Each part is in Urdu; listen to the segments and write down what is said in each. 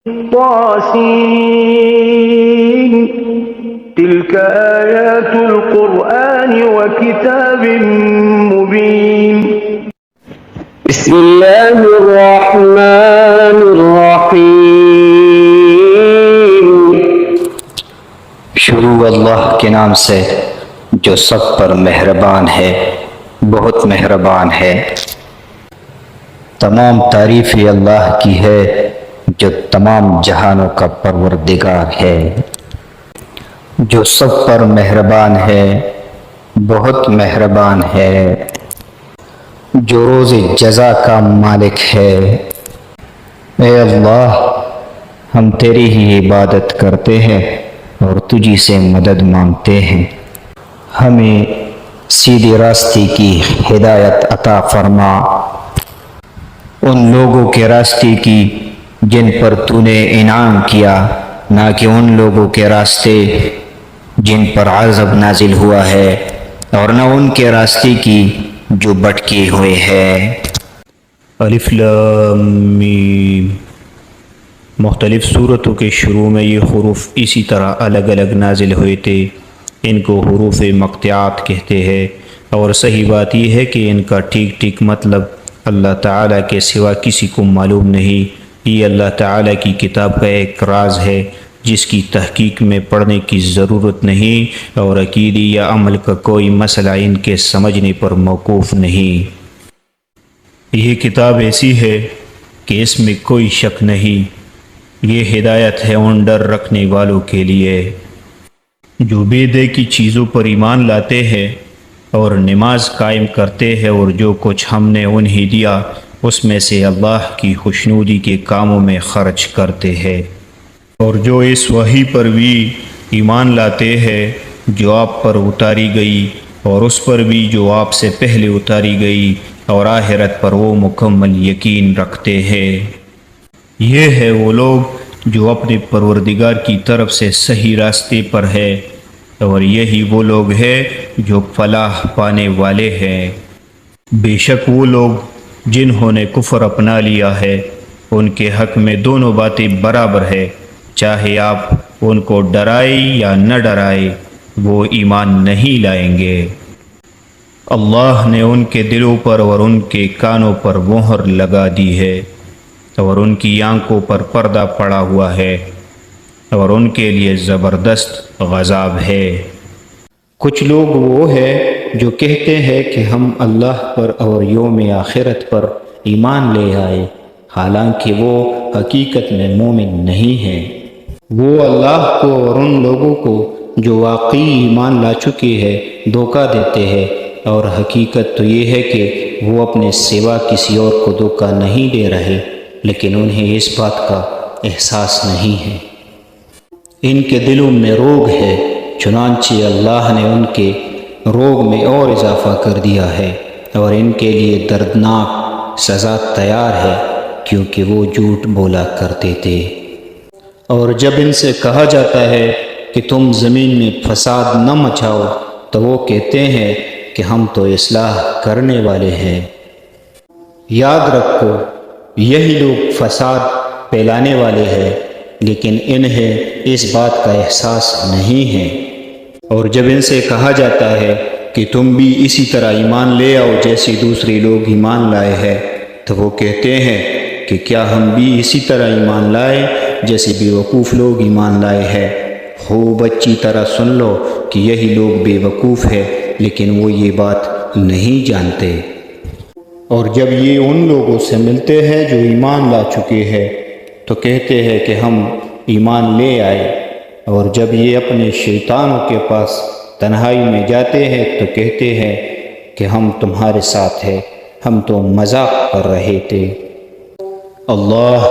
طاسين تلك آيات القرآن وكتاب مبين بسم الله الرحمن الرحيم شروع اللہ کے نام سے جو سب پر مہربان ہے، بہت مہربان ہے۔ تمام تعریف اللہ کی ہے جو تمام جہانوں کا پروردگار ہے، جو سب پر مہربان ہے، بہت مہربان ہے، جو روز جزا کا مالک ہے۔ اے اللہ، ہم تیری ہی عبادت کرتے ہیں اور تجھی سے مدد مانگتے ہیں۔ ہمیں سیدھی راستے کی ہدایت عطا فرما، ان لوگوں کے راستے کی جن پر تو نے انعام کیا، نہ کہ ان لوگوں کے راستے جن پر عذاب نازل ہوا ہے، اور نہ ان کے راستے کی جو بھٹکے ہوئے ہیں۔ الف لام میم۔ مختلف صورتوں کے شروع میں یہ حروف اسی طرح الگ الگ نازل ہوئے تھے۔ ان کو حروف مقطعات کہتے ہیں، اور صحیح بات یہ ہے کہ ان کا ٹھیک ٹھیک مطلب اللہ تعالیٰ کے سوا کسی کو معلوم نہیں۔ یہ اللہ تعالیٰ کی کتاب کا ایک راز ہے جس کی تحقیق میں پڑھنے کی ضرورت نہیں، اور عقیدے یا عمل کا کوئی مسئلہ ان کے سمجھنے پر موقوف نہیں۔ یہ کتاب ایسی ہے کہ اس میں کوئی شک نہیں۔ یہ ہدایت ہے ان ڈر رکھنے والوں کے لیے جو بے دے کی چیزوں پر ایمان لاتے ہیں اور نماز قائم کرتے ہیں، اور جو کچھ ہم نے انہیں دیا اس میں سے اللہ کی خوشنودی کے کاموں میں خرچ کرتے ہیں، اور جو اس وحی پر بھی ایمان لاتے ہیں جو آپ پر اتاری گئی، اور اس پر بھی جو آپ سے پہلے اتاری گئی، اور آخرت پر وہ مکمل یقین رکھتے ہیں۔ یہ ہے وہ لوگ جو اپنے پروردگار کی طرف سے صحیح راستے پر ہے، اور یہی وہ لوگ ہیں جو فلاح پانے والے ہیں۔ بے شک وہ لوگ جنہوں نے کفر اپنا لیا ہے، ان کے حق میں دونوں باتیں برابر ہے، چاہے آپ ان کو ڈرائے یا نہ ڈرائے، وہ ایمان نہیں لائیں گے۔ اللہ نے ان کے دلوں پر اور ان کے کانوں پر مہر لگا دی ہے، اور ان کی آنکھوں پر پردہ پڑا ہوا ہے، اور ان کے لیے زبردست عذاب ہے۔ کچھ لوگ وہ ہیں جو کہتے ہیں کہ ہم اللہ پر اور یوم آخرت پر ایمان لے آئے، حالانکہ وہ حقیقت میں مومن نہیں ہیں۔ وہ اللہ کو اور ان لوگوں کو جو واقعی ایمان لا چکے ہیں دھوکہ دیتے ہیں، اور حقیقت تو یہ ہے کہ وہ اپنے سوا کسی اور کو دھوکہ نہیں دے رہے، لیکن انہیں اس بات کا احساس نہیں ہے۔ ان کے دلوں میں روگ ہے، چنانچہ اللہ نے ان کے روگ میں اور اضافہ کر دیا ہے، اور ان کے لیے دردناک سزا تیار ہے، کیونکہ وہ جھوٹ بولا کرتے تھے۔ اور جب ان سے کہا جاتا ہے کہ تم زمین میں فساد نہ مچاؤ، تو وہ کہتے ہیں کہ ہم تو اصلاح کرنے والے ہیں۔ یاد رکھو، یہی لوگ فساد پھیلانے والے ہیں، لیکن انہیں اس بات کا احساس نہیں ہے۔ اور جب ان سے کہا جاتا ہے کہ تم بھی اسی طرح ایمان لے آؤ جیسے دوسرے لوگ ایمان لائے ہیں، تو وہ کہتے ہیں کہ کیا ہم بھی اسی طرح ایمان لائے جیسے بیوقوف لوگ ایمان لائے ہیں۔ خوب اچھی طرح سن لو کہ یہی لوگ بے وقوف ہیں، لیکن وہ یہ بات نہیں جانتے۔ اور جب یہ ان لوگوں سے ملتے ہیں جو ایمان لا چکے ہیں تو کہتے ہیں کہ ہم ایمان لے آئے، اور جب یہ اپنے شیطانوں کے پاس تنہائی میں جاتے ہیں تو کہتے ہیں کہ ہم تمہارے ساتھ ہیں، ہم تو مذاق کر رہے تھے۔ اللہ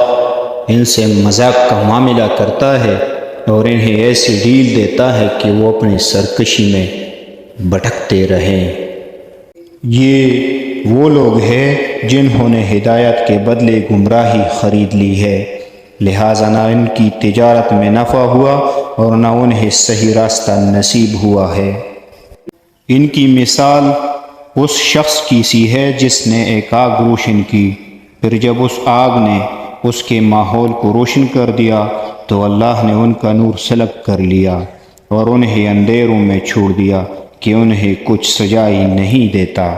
ان سے مذاق کا معاملہ کرتا ہے اور انہیں ایسی ڈھیل دیتا ہے کہ وہ اپنی سرکشی میں بھٹکتے رہیں۔ یہ وہ لوگ ہیں جنہوں نے ہدایت کے بدلے گمراہی خرید لی ہے، لہٰذا نہ ان کی تجارت میں نفع ہوا اور نہ انہیں صحیح راستہ نصیب ہوا ہے۔ ان کی مثال اس شخص کی سی ہے جس نے ایک آگ روشن کی، پھر جب اس آگ نے اس کے ماحول کو روشن کر دیا تو اللہ نے ان کا نور سلب کر لیا اور انہیں اندھیروں میں چھوڑ دیا کہ انہیں کچھ سجائی نہیں دیتا۔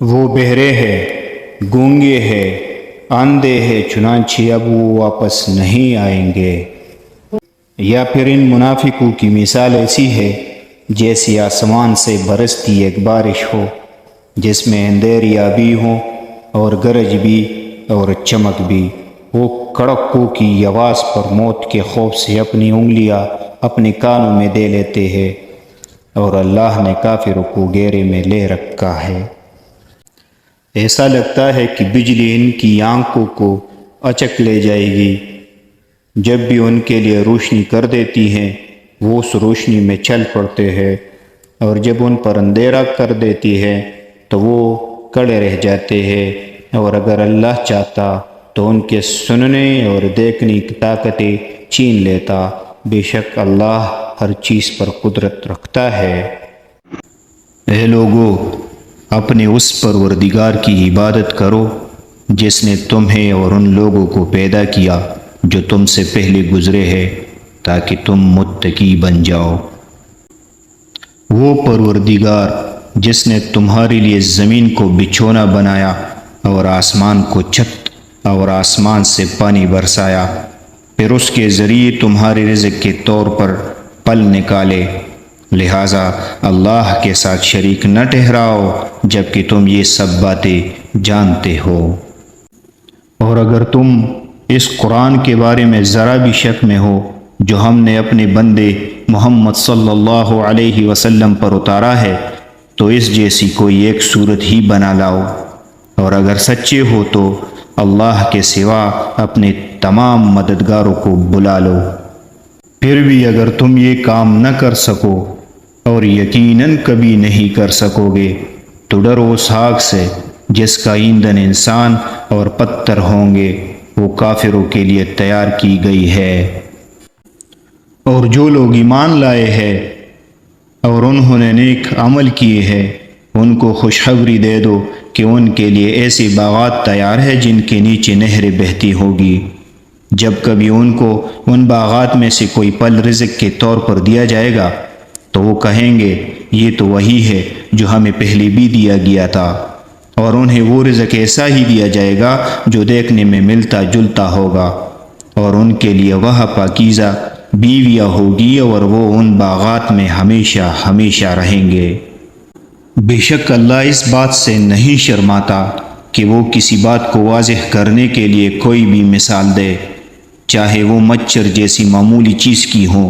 وہ بہرے ہیں، گونگے ہیں، اندھے ہیں، چنانچہ اب وہ واپس نہیں آئیں گے۔ یا پھر ان منافقوں کی مثال ایسی ہے جیسی آسمان سے برستی ایک بارش ہو جس میں اندھیریاں بھی ہوں اور گرج بھی اور چمک بھی۔ وہ کڑکوں کی آواز پر موت کے خوف سے اپنی انگلیاں اپنے کانوں میں دے لیتے ہیں، اور اللہ نے کافروں کو گھیرے میں لے رکھا ہے۔ ایسا لگتا ہے کہ بجلی ان کی آنکھوں کو اچک لے جائے گی۔ جب بھی ان کے لیے روشنی کر دیتی ہیں وہ اس روشنی میں چل پڑتے ہیں، اور جب ان پر اندھیرا کر دیتی ہے تو وہ کڑے رہ جاتے ہیں، اور اگر اللہ چاہتا تو ان کے سننے اور دیکھنے کی طاقتیں چھین لیتا۔ بے شک اللہ ہر چیز پر قدرت رکھتا ہے۔ اے لوگو، اپنے اس پروردگار کی عبادت کرو جس نے تمہیں اور ان لوگوں کو پیدا کیا جو تم سے پہلے گزرے ہیں، تاکہ تم متقی بن جاؤ۔ وہ پروردگار جس نے تمہارے لیے زمین کو بچھونا بنایا اور آسمان کو چھت اور آسمان سے پانی برسایا، پھر اس کے ذریعے تمہارے رزق کے طور پر پل نکالے، لہٰذا اللہ کے ساتھ شریک نہ ٹھہراؤ جبکہ تم یہ سب باتیں جانتے ہو۔ اور اگر تم اس قرآن کے بارے میں ذرا بھی شک میں ہو جو ہم نے اپنے بندے محمد صلی اللہ علیہ وسلم پر اتارا ہے، تو اس جیسی کوئی ایک صورت ہی بنا لاؤ، اور اگر سچے ہو تو اللہ کے سوا اپنے تمام مددگاروں کو بلا لو۔ پھر بھی اگر تم یہ کام نہ کر سکو، اور یقیناً کبھی نہیں کر سکو گے، تو ڈرو اس آگ سے جس کا ایندھن انسان اور پتھر ہوں گے، وہ کافروں کے لیے تیار کی گئی ہے۔ اور جو لوگ ایمان لائے ہیں اور انہوں نے نیک عمل کیے ہیں، ان کو خوشخبری دے دو کہ ان کے لیے ایسے باغات تیار ہے جن کے نیچے نہریں بہتی ہوگی۔ جب کبھی ان کو ان باغات میں سے کوئی پھل رزق کے طور پر دیا جائے گا تو وہ کہیں گے یہ تو وہی ہے جو ہمیں پہلے بھی دیا گیا تھا، اور انہیں وہ رزق ایسا ہی دیا جائے گا جو دیکھنے میں ملتا جلتا ہوگا، اور ان کے لیے وہاں پاکیزہ بیویاں ہوگی، اور وہ ان باغات میں ہمیشہ ہمیشہ رہیں گے۔ بے شک اللہ اس بات سے نہیں شرماتا کہ وہ کسی بات کو واضح کرنے کے لیے کوئی بھی مثال دے، چاہے وہ مچھر جیسی معمولی چیز کی ہو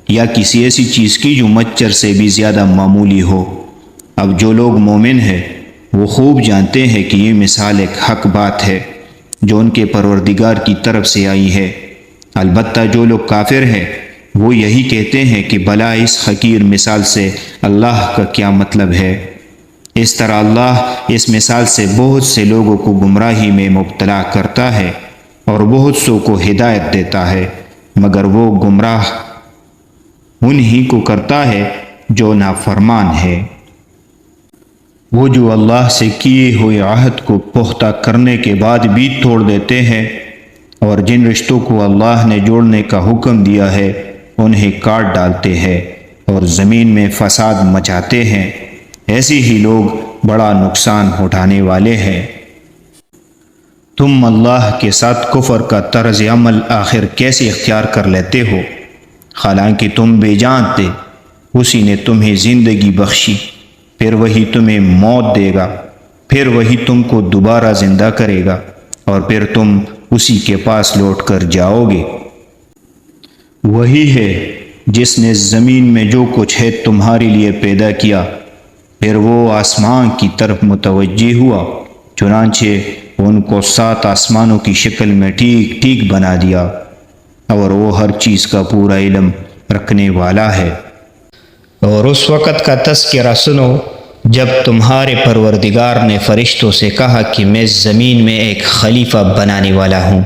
یا کسی ایسی چیز کی جو مچھر سے بھی زیادہ معمولی ہو۔ اب جو لوگ مومن ہیں وہ خوب جانتے ہیں کہ یہ مثال ایک حق بات ہے جو ان کے پروردگار کی طرف سے آئی ہے۔ البتہ جو لوگ کافر ہیں وہ یہی کہتے ہیں کہ بھلا اس حقیر مثال سے اللہ کا کیا مطلب ہے۔ اس طرح اللہ اس مثال سے بہت سے لوگوں کو گمراہی میں مبتلا کرتا ہے اور بہت سو کو ہدایت دیتا ہے، مگر وہ گمراہ انہی کو کرتا ہے جو نافرمان ہے۔ وہ جو اللہ سے کیے ہوئے عہد کو پختہ کرنے کے بعد بھی توڑ دیتے ہیں، اور جن رشتوں کو اللہ نے جوڑنے کا حکم دیا ہے انہیں کاٹ ڈالتے ہیں اور زمین میں فساد مچاتے ہیں، ایسے ہی لوگ بڑا نقصان اٹھانے والے ہیں۔ تم اللہ کے ساتھ کفر کا طرز عمل آخر کیسے اختیار کر لیتے ہو، حالانکہ تم بے جان تھے، اسی نے تمہیں زندگی بخشی، پھر وہی تمہیں موت دے گا، پھر وہی تم کو دوبارہ زندہ کرے گا، اور پھر تم اسی کے پاس لوٹ کر جاؤ گے۔ وہی ہے جس نے زمین میں جو کچھ ہے تمہارے لیے پیدا کیا، پھر وہ آسمان کی طرف متوجہ ہوا، چنانچہ ان کو 7 آسمانوں کی شکل میں ٹھیک ٹھیک بنا دیا، اور وہ ہر چیز کا پورا علم رکھنے والا ہے۔ اور اس وقت کا تذکرہ سنو جب تمہارے پروردگار نے فرشتوں سے کہا کہ میں زمین میں ایک خلیفہ بنانے والا ہوں۔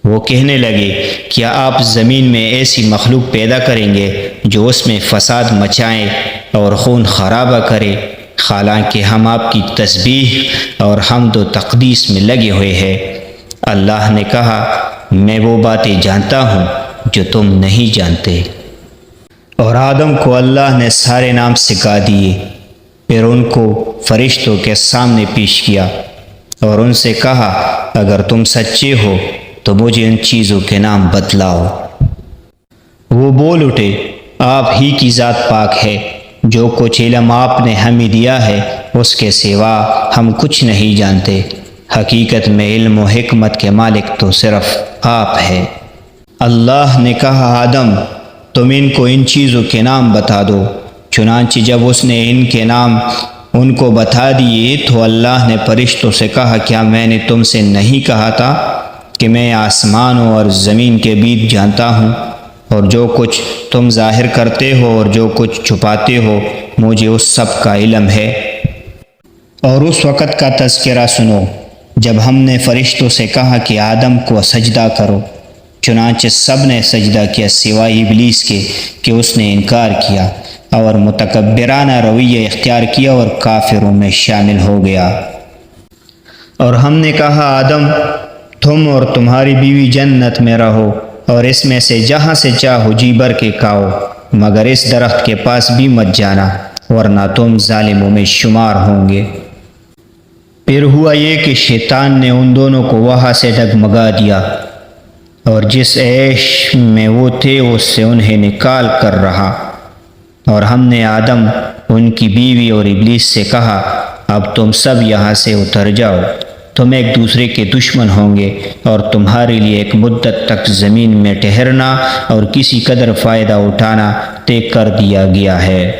وہ کہنے لگے کیا آپ زمین میں ایسی مخلوق پیدا کریں گے جو اس میں فساد مچائے اور خون خرابہ کرے، حالانکہ ہم آپ کی تسبیح اور حمد و تقدیس میں لگے ہوئے ہیں۔ اللہ نے کہا میں وہ باتیں جانتا ہوں جو تم نہیں جانتے۔ اور آدم کو اللہ نے سارے نام سکھا دیے، پھر ان کو فرشتوں کے سامنے پیش کیا اور ان سے کہا اگر تم سچے ہو تو مجھے ان چیزوں کے نام بتلاؤ۔ وہ بول اٹھے آپ ہی کی ذات پاک ہے، جو کچھ علم آپ نے ہمیں دیا ہے اس کے سوا ہم کچھ نہیں جانتے، حقیقت میں علم و حکمت کے مالک تو صرف آپ ہے۔ اللہ نے کہا آدم تم ان کو ان چیزوں کے نام بتا دو۔ چنانچہ جب اس نے ان کے نام ان کو بتا دیے تو اللہ نے فرشتوں سے کہا کیا میں نے تم سے نہیں کہا تھا کہ میں آسمانوں اور زمین کے بیچ جانتا ہوں، اور جو کچھ تم ظاہر کرتے ہو اور جو کچھ چھپاتے ہو مجھے اس سب کا علم ہے۔ اور اس وقت کا تذکرہ سنو جب ہم نے فرشتوں سے کہا کہ آدم کو سجدہ کرو، چنانچہ سب نے سجدہ کیا سوائے ابلیس کے کہ اس نے انکار کیا اور متکبرانہ رویہ اختیار کیا اور کافروں میں شامل ہو گیا۔ اور ہم نے کہا آدم تم اور تمہاری بیوی جنت میں رہو اور اس میں سے جہاں سے چاہو جی بھر کے کھاؤ، مگر اس درخت کے پاس بھی مت جانا ورنہ تم ظالموں میں شمار ہوں گے۔ پھر ہوا یہ کہ شیطان نے ان دونوں کو وہاں سے ڈگمگا دیا اور جس عیش میں وہ تھے اس سے انہیں نکال کر رہا، اور ہم نے آدم ان کی بیوی اور ابلیس سے کہا اب تم سب یہاں سے اتر جاؤ، تم ایک دوسرے کے دشمن ہوں گے اور تمہارے لیے ایک مدت تک زمین میں ٹہرنا اور کسی قدر فائدہ اٹھانا طے کر دیا گیا ہے۔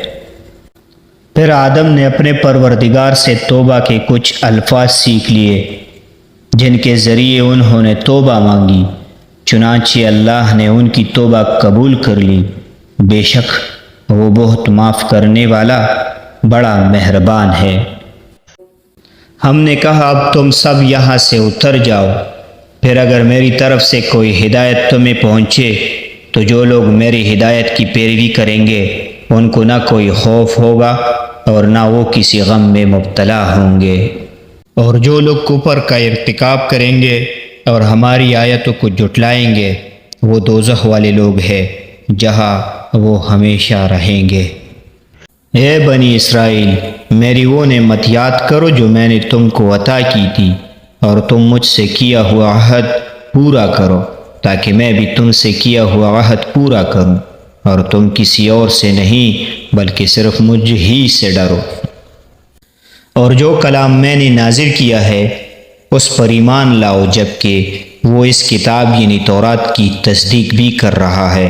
پھر آدم نے اپنے پروردگار سے توبہ کے کچھ الفاظ سیکھ لیے جن کے ذریعے انہوں نے توبہ مانگی، چنانچہ اللہ نے ان کی توبہ قبول کر لی، بے شک وہ بہت معاف کرنے والا بڑا مہربان ہے۔ ہم نے کہا اب تم سب یہاں سے اتر جاؤ، پھر اگر میری طرف سے کوئی ہدایت تمہیں پہنچے تو جو لوگ میری ہدایت کی پیروی کریں گے ان کو نہ کوئی خوف ہوگا اور نہ وہ کسی غم میں مبتلا ہوں گے، اور جو لوگ کفر کا ارتکاب کریں گے اور ہماری آیتوں کو جھٹلائیں گے وہ دوزخ والے لوگ ہیں جہاں وہ ہمیشہ رہیں گے۔ اے بنی اسرائیل میری وہ نعمت یاد کرو جو میں نے تم کو عطا کی تھی، اور تم مجھ سے کیا ہوا عہد پورا کرو تاکہ میں بھی تم سے کیا ہوا عہد پورا کروں، اور تم کسی اور سے نہیں بلکہ صرف مجھ ہی سے ڈرو۔ اور جو کلام میں نے نازل کیا ہے اس پر ایمان لاؤ، جبکہ وہ اس کتاب یعنی تورات کی تصدیق بھی کر رہا ہے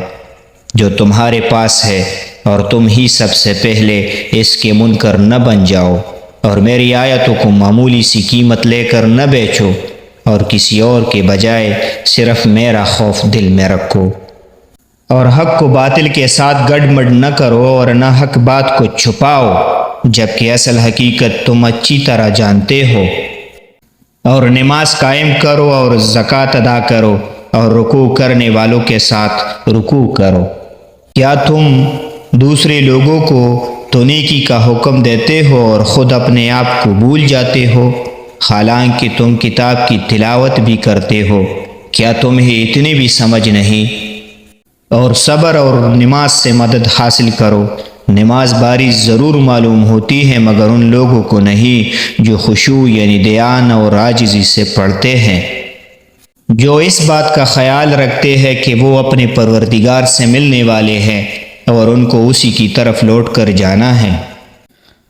جو تمہارے پاس ہے، اور تم ہی سب سے پہلے اس کے منکر نہ بن جاؤ، اور میری آیتوں کو معمولی سی قیمت لے کر نہ بیچو، اور کسی اور کے بجائے صرف میرا خوف دل میں رکھو، اور حق کو باطل کے ساتھ گڑبڑ نہ کرو اور نہ حق بات کو چھپاؤ، جبکہ اصل حقیقت تم اچھی طرح جانتے ہو، اور نماز قائم کرو اور زکوٰۃ ادا کرو اور رکوع کرنے والوں کے ساتھ رکوع کرو۔ کیا تم دوسرے لوگوں کو تو نیکی کا حکم دیتے ہو اور خود اپنے آپ کو بھول جاتے ہو، حالانکہ تم کتاب کی تلاوت بھی کرتے ہو؟ کیا تمہیں اتنی بھی سمجھ نہیں؟ اور صبر اور نماز سے مدد حاصل کرو۔ نماز باری ضرور معلوم ہوتی ہے مگر ان لوگوں کو نہیں جو خشوع یعنی دھیان اور عاجزی سے پڑھتے ہیں، جو اس بات کا خیال رکھتے ہیں کہ وہ اپنے پروردگار سے ملنے والے ہیں اور ان کو اسی کی طرف لوٹ کر جانا ہے۔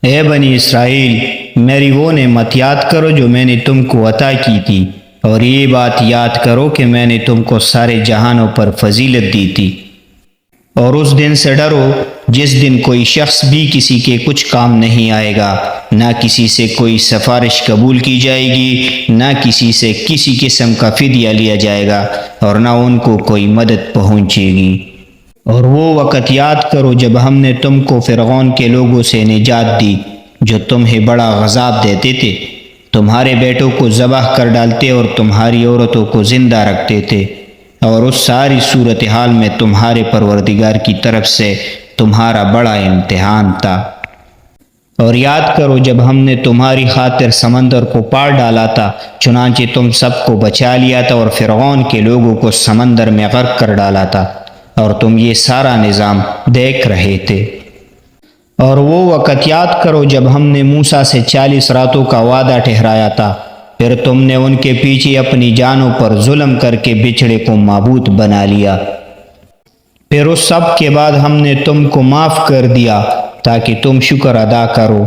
اے بنی اسرائیل میری وہ نعمت یاد کرو جو میں نے تم کو عطا کی تھی، اور یہ بات یاد کرو کہ میں نے تم کو سارے جہانوں پر فضیلت دی تھی، اور اس دن سے ڈرو جس دن کوئی شخص بھی کسی کے کچھ کام نہیں آئے گا، نہ کسی سے کوئی سفارش قبول کی جائے گی، نہ کسی سے کسی قسم کا فدیہ لیا جائے گا، اور نہ ان کو کوئی مدد پہنچے گی۔ اور وہ وقت یاد کرو جب ہم نے تم کو فرعون کے لوگوں سے نجات دی جو تمہیں بڑا عذاب دیتے تھے، تمہارے بیٹوں کو ذبح کر ڈالتے اور تمہاری عورتوں کو زندہ رکھتے تھے، اور اس ساری صورتحال میں تمہارے پروردگار کی طرف سے تمہارا بڑا امتحان تھا۔ اور یاد کرو جب ہم نے تمہاری خاطر سمندر کو پار ڈالا تھا، چنانچہ تم سب کو بچا لیا تھا اور فرعون کے لوگوں کو سمندر میں غرق کر ڈالا تھا، اور تم یہ سارا نظام دیکھ رہے تھے۔ اور وہ وقت یاد کرو جب ہم نے موسیٰ سے 40 راتوں کا وعدہ ٹھہرایا تھا، پھر تم نے ان کے پیچھے اپنی جانوں پر ظلم کر کے بچھڑے کو معبود بنا لیا۔ پھر اس سب کے بعد ہم نے تم کو معاف کر دیا تاکہ تم شکر ادا کرو۔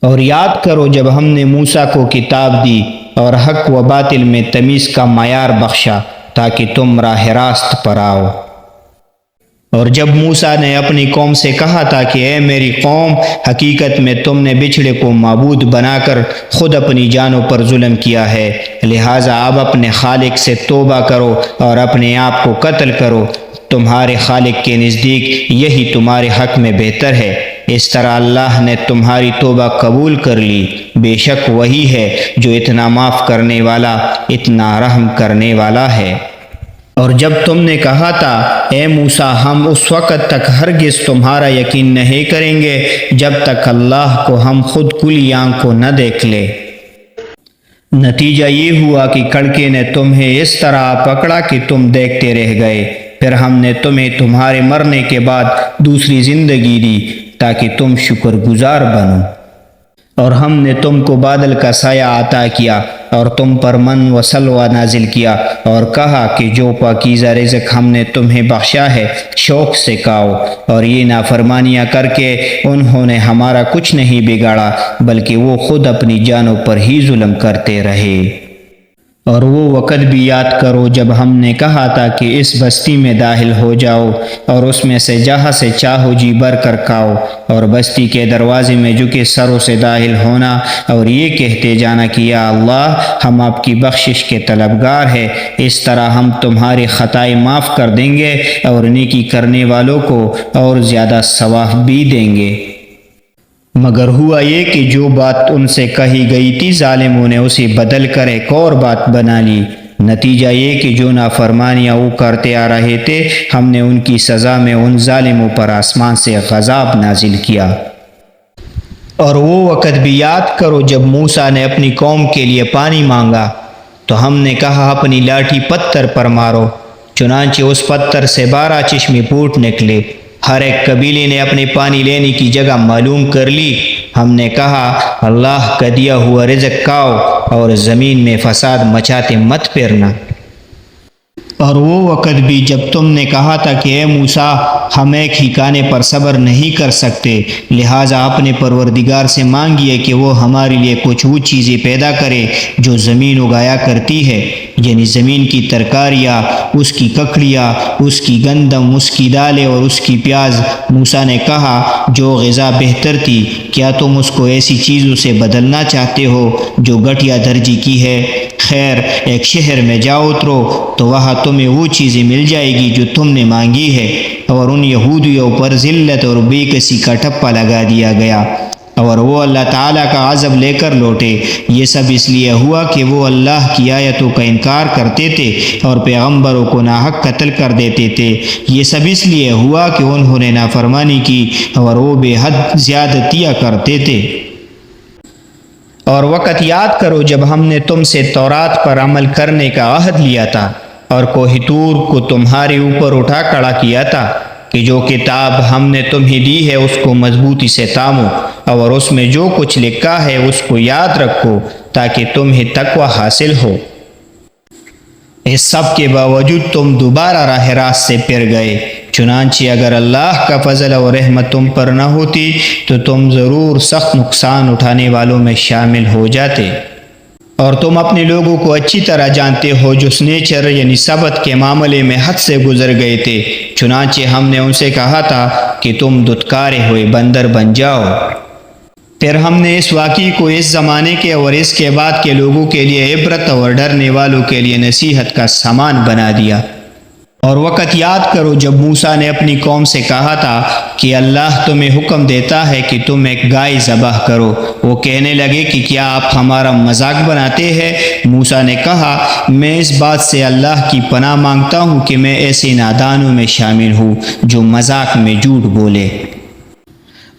اور یاد کرو جب ہم نے موسیٰ کو کتاب دی اور حق و باطل میں تمیز کا معیار بخشا تاکہ تم راہ راست پر آؤ۔ اور جب موسیٰ نے اپنی قوم سے کہا تھا کہ اے میری قوم، حقیقت میں تم نے بچھڑے کو معبود بنا کر خود اپنی جانوں پر ظلم کیا ہے، لہٰذا اب اپنے خالق سے توبہ کرو اور اپنے آپ کو قتل کرو، تمہارے خالق کے نزدیک یہی تمہارے حق میں بہتر ہے۔ اس طرح اللہ نے تمہاری توبہ قبول کر لی، بے شک وہی ہے جو اتنا معاف کرنے والا، اتنا رحم کرنے والا ہے۔ اور جب تم نے کہا تھا اے موسیٰ، ہم اس وقت تک ہرگز تمہارا یقین نہیں کریں گے جب تک اللہ کو ہم خود کلی آنکھوں نہ دیکھ لے، نتیجہ یہ ہوا کہ کڑکے نے تمہیں اس طرح پکڑا کہ تم دیکھتے رہ گئے، پھر ہم نے تمہیں تمہارے مرنے کے بعد دوسری زندگی دی تاکہ تم شکر گزار بنو۔ اور ہم نے تم کو بادل کا سایہ عطا کیا اور تم پر من و سلوہ نازل کیا اور کہا کہ جو پاکیزہ رزق ہم نے تمہیں بخشا ہے شوق سے کھاؤ، اور یہ نافرمانیاں کر کے انہوں نے ہمارا کچھ نہیں بگاڑا بلکہ وہ خود اپنی جانوں پر ہی ظلم کرتے رہے۔ اور وہ وقت بھی یاد کرو جب ہم نے کہا تھا کہ اس بستی میں داخل ہو جاؤ اور اس میں سے جہاں سے چاہو جی بھر کر کھاؤ، اور بستی کے دروازے میں جھکے سروں سے داخل ہونا اور یہ کہتے جانا کہ یا اللہ ہم آپ کی بخشش کے طلبگار ہیں، اس طرح ہم تمہاری خطائیں معاف کر دیں گے اور نیکی کرنے والوں کو اور زیادہ ثواب بھی دیں گے۔ مگر ہوا یہ کہ جو بات ان سے کہی گئی تھی ظالموں نے اسے بدل کر ایک اور بات بنا لی، نتیجہ یہ کہ جو نافرمانیاں وہ کرتے آ رہے تھے ہم نے ان کی سزا میں ان ظالموں پر آسمان سے غضب نازل کیا۔ اور وہ وقت بھی یاد کرو جب موسیٰ نے اپنی قوم کے لیے پانی مانگا تو ہم نے کہا اپنی لاٹھی پتھر پر مارو، چنانچہ اس پتھر سے 12 چشمے پھوٹ نکلے، ہر ایک قبیلے نے اپنے پانی لینے کی جگہ معلوم کر لی۔ ہم نے کہا اللہ کا دیا ہوا رزق کھاؤ اور زمین میں فساد مچاتے مت پھرنا۔ اور وہ وقت بھی جب تم نے کہا تھا کہ اے موسیٰ ہم ایک ہی کھانے پر صبر نہیں کر سکتے، لہٰذا اپنے پروردگار سے مانگیے کہ وہ ہمارے لیے کچھ وہ چیزیں پیدا کرے جو زمین اگایا کرتی ہے، یعنی زمین کی ترکاریاں، اس کی ککڑیاں، اس کی گندم، اس کی دالیں اور اس کی پیاز۔ موسیٰ نے کہا جو غذا بہتر تھی، کیا تم اس کو ایسی چیزوں سے بدلنا چاہتے ہو جو گھٹیا درجے کی ہے؟ خیر، ایک شہر میں جاؤ اترو تو وہاں تمہیں وہ چیزیں مل جائے گی جو تم نے مانگی ہے۔ اور ان یہودیوں پر ذلت اور بے کسی کا ٹھپا لگا دیا گیا اور وہ اللہ تعالیٰ کا عذاب لے کر لوٹے۔ یہ سب اس لیے ہوا کہ وہ اللہ کی آیتوں کا انکار کرتے تھے اور پیغمبروں کو ناحق قتل کر دیتے تھے۔ یہ سب اس لیے ہوا کہ انہوں نے نافرمانی کی اور وہ بے حد زیادتیاں کرتے تھے۔ اور وقت یاد کرو جب ہم نے تم سے تورات پر عمل کرنے کا عہد لیا تھا اور کوہ طور کو تمہارے اوپر اٹھا کھڑا کیا تھا کہ جو کتاب ہم نے تمہیں دی ہے اس کو مضبوطی سے تھامو اور اس میں جو کچھ لکھا ہے اس کو یاد رکھو تاکہ تمہیں تقوی حاصل ہو۔ اس سب کے باوجود تم دوبارہ راہ راست سے پھر گئے، چنانچہ اگر اللہ کا فضل اور رحمت تم پر نہ ہوتی تو تم ضرور سخت نقصان اٹھانے والوں میں شامل ہو جاتے۔ اور تم اپنے لوگوں کو اچھی طرح جانتے ہو جو نیچر یعنی سبت کے معاملے میں حد سے گزر گئے تھے، چنانچہ ہم نے ان سے کہا تھا کہ تم دھتکارے ہوئے بندر بن جاؤ۔ پھر ہم نے اس واقعے کو اس زمانے کے اور اس کے بعد کے لوگوں کے لیے عبرت اور ڈرنے والوں کے لیے نصیحت کا سامان بنا دیا۔ اور وقت یاد کرو جب موسیٰ نے اپنی قوم سے کہا تھا کہ اللہ تمہیں حکم دیتا ہے کہ تم ایک گائے ذبح کرو، وہ کہنے لگے کہ کیا آپ ہمارا مذاق بناتے ہیں؟ موسیٰ نے کہا میں اس بات سے اللہ کی پناہ مانگتا ہوں کہ میں ایسے نادانوں میں شامل ہوں جو مذاق میں جھوٹ بولے۔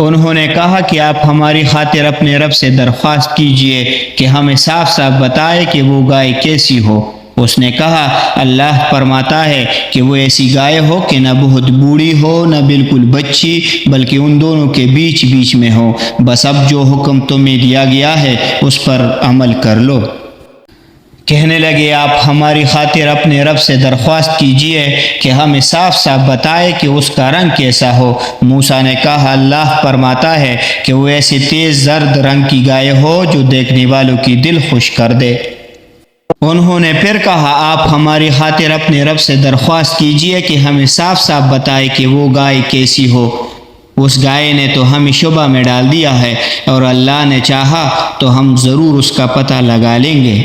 انہوں نے کہا کہ آپ ہماری خاطر اپنے رب سے درخواست کیجئے کہ ہمیں صاف صاف بتائے کہ وہ گائے کیسی ہو۔ اس نے کہا اللہ فرماتا ہے کہ وہ ایسی گائے ہو کہ نہ بہت بوڑھی ہو نہ بالکل بچی، بلکہ ان دونوں کے بیچ بیچ میں ہو۔ بس اب جو حکم تمہیں دیا گیا ہے اس پر عمل کر لو۔ کہنے لگے آپ ہماری خاطر اپنے رب سے درخواست کیجئے کہ ہمیں صاف صاف بتائے کہ اس کا رنگ کیسا ہو۔ موسیٰ نے کہا اللہ فرماتا ہے کہ وہ ایسے تیز زرد رنگ کی گائے ہو جو دیکھنے والوں کی دل خوش کر دے۔ انہوں نے پھر کہا آپ ہماری خاطر اپنے رب سے درخواست کیجئے کہ ہمیں صاف صاف بتائے کہ وہ گائے کیسی ہو۔ اس گائے نے تو ہمیں شبہ میں ڈال دیا ہے، اور اللہ نے چاہا تو ہم ضرور اس کا پتہ لگا لیں گے۔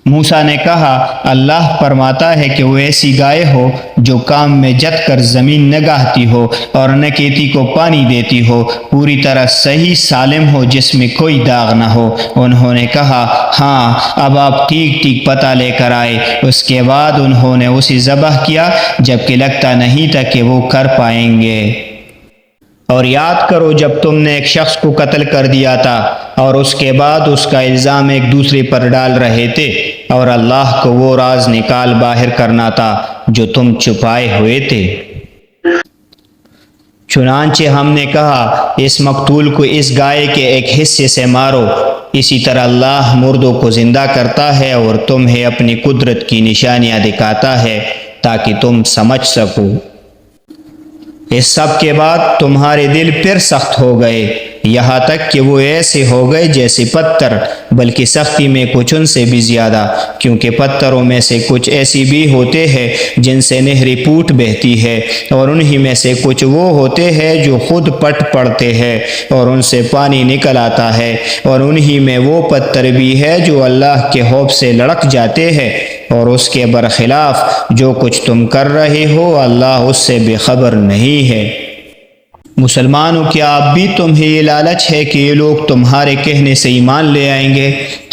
موسیٰ نے کہا اللہ فرماتا ہے کہ وہ ایسی گائے ہو جو کام میں جت کر زمین نہ گاہتی ہو اور نہ کھیتی کو پانی دیتی ہو، پوری طرح صحیح سالم ہو جس میں کوئی داغ نہ ہو۔ انہوں نے کہا ہاں اب آپ ٹھیک ٹھیک پتہ لے کر آئے۔ اس کے بعد انہوں نے اسے ذبح کیا جبکہ لگتا نہیں تھا کہ وہ کر پائیں گے۔ اور یاد کرو جب تم نے ایک شخص کو قتل کر دیا تھا اور اس کے بعد اس کا الزام ایک دوسرے پر ڈال رہے تھے، اور اللہ کو وہ راز نکال باہر کرنا تھا جو تم چھپائے ہوئے تھے۔ چنانچہ ہم نے کہا اس مقتول کو اس گائے کے ایک حصے سے مارو۔ اسی طرح اللہ مردوں کو زندہ کرتا ہے اور تمہیں اپنی قدرت کی نشانیاں دکھاتا ہے تاکہ تم سمجھ سکو۔ اس سب کے بعد تمہارے دل پھر سخت ہو گئے، یہاں تک کہ وہ ایسے ہو گئے جیسے پتھر، بلکہ سختی میں کچھ ان سے بھی زیادہ، کیونکہ پتھروں میں سے کچھ ایسی بھی ہوتے ہیں جن سے نہری پوٹ بہتی ہے، اور انہی میں سے کچھ وہ ہوتے ہیں جو خود پٹ پڑتے ہیں اور ان سے پانی نکل آتا ہے، اور انہی میں وہ پتھر بھی ہے جو اللہ کے خوف سے لڑک جاتے ہیں، اور اس کے برخلاف جو کچھ تم کر رہے ہو اللہ اس سے بے خبر نہیں ہے۔ مسلمانوں کیا اب بھی تمہیں یہ لالچ ہے کہ یہ لوگ تمہارے کہنے سے ایمان لے آئیں گے؟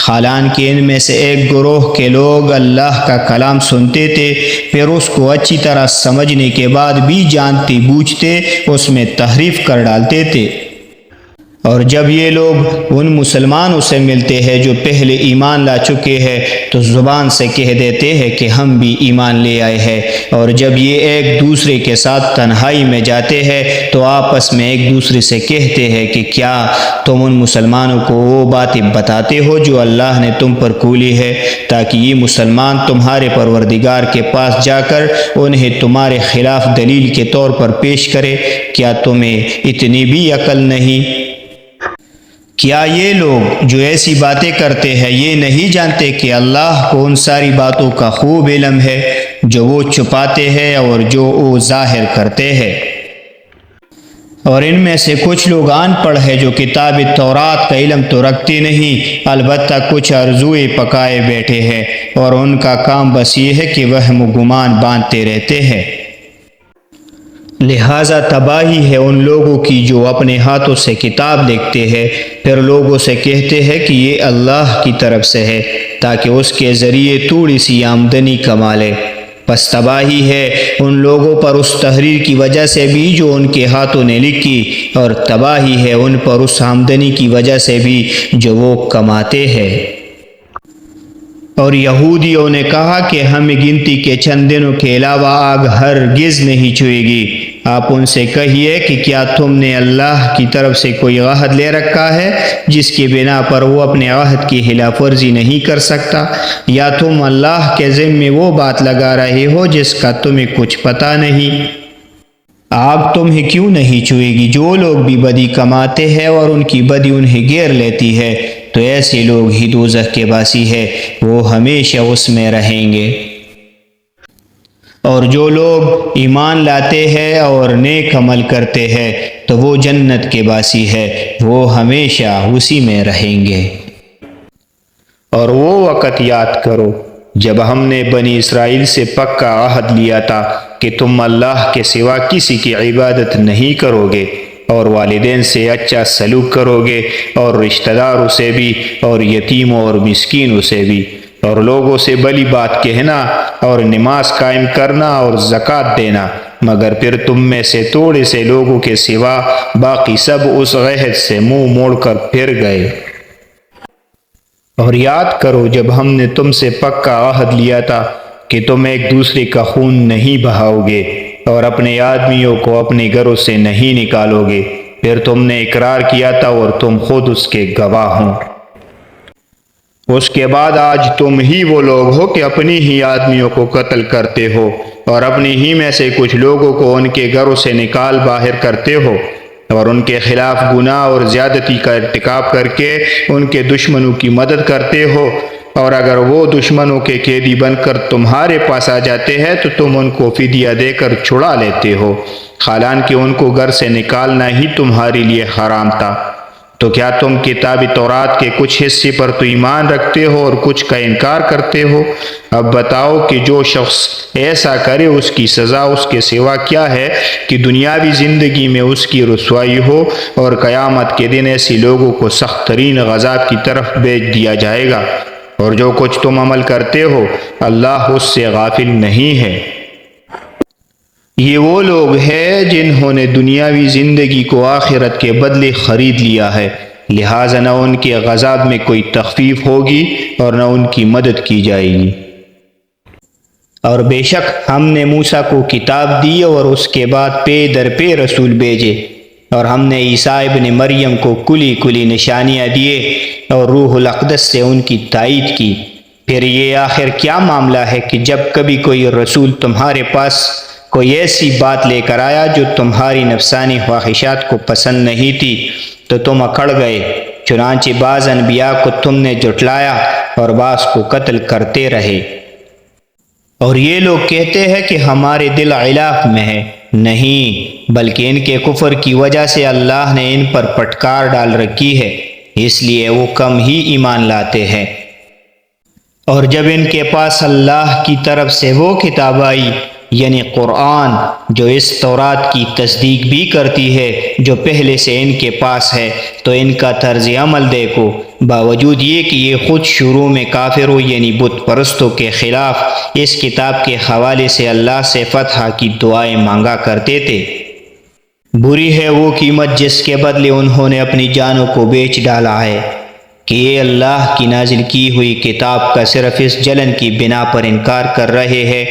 حالانکہ ان میں سے ایک گروہ کے لوگ اللہ کا کلام سنتے تھے، پھر اس کو اچھی طرح سمجھنے کے بعد بھی جانتے بوجھتے اس میں تحریف کر ڈالتے تھے۔ اور جب یہ لوگ ان مسلمانوں سے ملتے ہیں جو پہلے ایمان لا چکے ہیں تو زبان سے کہہ دیتے ہیں کہ ہم بھی ایمان لے آئے ہیں، اور جب یہ ایک دوسرے کے ساتھ تنہائی میں جاتے ہیں تو آپس میں ایک دوسرے سے کہتے ہیں کہ کیا تم ان مسلمانوں کو وہ باتیں بتاتے ہو جو اللہ نے تم پر کھولی ہے، تاکہ یہ مسلمان تمہارے پروردگار کے پاس جا کر انہیں تمہارے خلاف دلیل کے طور پر پیش کرے؟ کیا تمہیں اتنی بھی عقل نہیں؟ کیا یہ لوگ جو ایسی باتیں کرتے ہیں یہ نہیں جانتے کہ اللہ کو ان ساری باتوں کا خوب علم ہے جو وہ چھپاتے ہیں اور جو وہ ظاہر کرتے ہیں؟ اور ان میں سے کچھ لوگ ان پڑھ ہیں جو کتاب تورات کا علم تو رکھتے نہیں، البتہ کچھ آرزوئیں پکائے بیٹھے ہیں، اور ان کا کام بس یہ ہے کہ وہم و گمان باندھتے رہتے ہیں۔ لہٰذا تباہی ہے ان لوگوں کی جو اپنے ہاتھوں سے کتاب لکھتے ہیں، پھر لوگوں سے کہتے ہیں کہ یہ اللہ کی طرف سے ہے تاکہ اس کے ذریعے تھوڑی سی آمدنی کما لے۔ پس تباہی ہے ان لوگوں پر اس تحریر کی وجہ سے بھی جو ان کے ہاتھوں نے لکھی، اور تباہی ہے ان پر اس آمدنی کی وجہ سے بھی جو وہ کماتے ہیں۔ اور یہودیوں نے کہا کہ ہمیں گنتی کے چند دنوں کے علاوہ آگ ہرگز نہیں چھوئے گی۔ آپ ان سے کہیے کہ کیا تم نے اللہ کی طرف سے کوئی عہد لے رکھا ہے جس کی بنا پر وہ اپنے عہد کی خلاف ورزی نہیں کر سکتا، یا تم اللہ کے ذمے وہ بات لگا رہے ہو جس کا تمہیں کچھ پتہ نہیں؟ آگ تمہیں کیوں نہیں چھوئے گی؟ جو لوگ بھی بدی کماتے ہیں اور ان کی بدی انہیں گھیر لیتی ہے تو ایسے لوگ ہی دوزخ کے باسی ہے، وہ ہمیشہ اس میں رہیں گے۔ اور جو لوگ ایمان لاتے ہیں اور نیک عمل کرتے ہیں تو وہ جنت کے باسی ہے، وہ ہمیشہ اسی میں رہیں گے۔ اور وہ وقت یاد کرو جب ہم نے بنی اسرائیل سے پکا عہد لیا تھا کہ تم اللہ کے سوا کسی کی عبادت نہیں کرو گے، اور والدین سے اچھا سلوک کرو گے، اور رشتہ داروں سے بھی، اور یتیموں اور مسکینوں سے بھی۔ اور لوگوں سے بلی بات کہنا اور نماز قائم کرنا اور زکوٰۃ دینا، مگر پھر تم میں سے تھوڑے سے لوگوں کے سوا باقی سب اس عہد سے منہ موڑ کر پھر گئے۔ اور یاد کرو جب ہم نے تم سے پکا عہد لیا تھا کہ تم ایک دوسرے کا خون نہیں بہاؤ گے اور اپنے آدمیوں کو اپنے گھروں سے نہیں نکالو گے، پھر تم نے اقرار کیا تھا اور تم خود اس کے گواہ ہوں۔ اس کے بعد آج تم ہی وہ لوگ ہو کہ اپنی ہی آدمیوں کو قتل کرتے ہو اور اپنی ہی میں سے کچھ لوگوں کو ان کے گھروں سے نکال باہر کرتے ہو اور ان کے خلاف گناہ اور زیادتی کا ارتکاب کر کے ان کے دشمنوں کی مدد کرتے ہو، اور اگر وہ دشمنوں کے قیدی بن کر تمہارے پاس آ جاتے ہیں تو تم ان کو فدیہ دے کر چھڑا لیتے ہو، حالانکہ ان کو گھر سے نکالنا ہی تمہارے لیے حرام تھا۔ تو کیا تم کتاب تورات کے کچھ حصے پر تو ایمان رکھتے ہو اور کچھ کا انکار کرتے ہو؟ اب بتاؤ کہ جو شخص ایسا کرے اس کی سزا اس کے سوا کیا ہے کہ دنیاوی زندگی میں اس کی رسوائی ہو اور قیامت کے دن ایسی لوگوں کو سخت ترین عذاب کی طرف بھیج دیا جائے گا، اور جو کچھ تم عمل کرتے ہو اللہ اس سے غافل نہیں ہے۔ یہ وہ لوگ ہیں جنہوں نے دنیاوی زندگی کو آخرت کے بدلے خرید لیا ہے، لہٰذا نہ ان کے عذاب میں کوئی تخفیف ہوگی اور نہ ان کی مدد کی جائے گی۔ اور بے شک ہم نے موسیٰ کو کتاب دی اور اس کے بعد پے در پے رسول بھیجے، اور ہم نے عیسیٰ ابن مریم کو کلی کلی نشانیاں دیے اور روح الاقدس سے ان کی تائید کی۔ پھر یہ آخر کیا معاملہ ہے کہ جب کبھی کوئی رسول تمہارے پاس کوئی ایسی بات لے کر آیا جو تمہاری نفسانی خواہشات کو پسند نہیں تھی تو تم اکڑ گئے، چنانچہ بعض انبیاء کو تم نے جھٹلایا اور بعض کو قتل کرتے رہے۔ اور یہ لوگ کہتے ہیں کہ ہمارے دل علاق میں ہے، نہیں بلکہ ان کے کفر کی وجہ سے اللہ نے ان پر پٹکار ڈال رکھی ہے، اس لیے وہ کم ہی ایمان لاتے ہیں۔ اور جب ان کے پاس اللہ کی طرف سے وہ کتاب آئی یعنی قرآن جو اس تورات کی تصدیق بھی کرتی ہے جو پہلے سے ان کے پاس ہے، تو ان کا طرز عمل دیکھو، باوجود یہ کہ یہ خود شروع میں کافروں یعنی بت پرستوں کے خلاف اس کتاب کے حوالے سے اللہ سے فتح کی دعائیں مانگا کرتے تھے۔ بری ہے وہ قیمت جس کے بدلے انہوں نے اپنی جانوں کو بیچ ڈالا ہے، کہ یہ اللہ کی نازل کی ہوئی کتاب کا صرف اس جلن کی بنا پر انکار کر رہے ہیں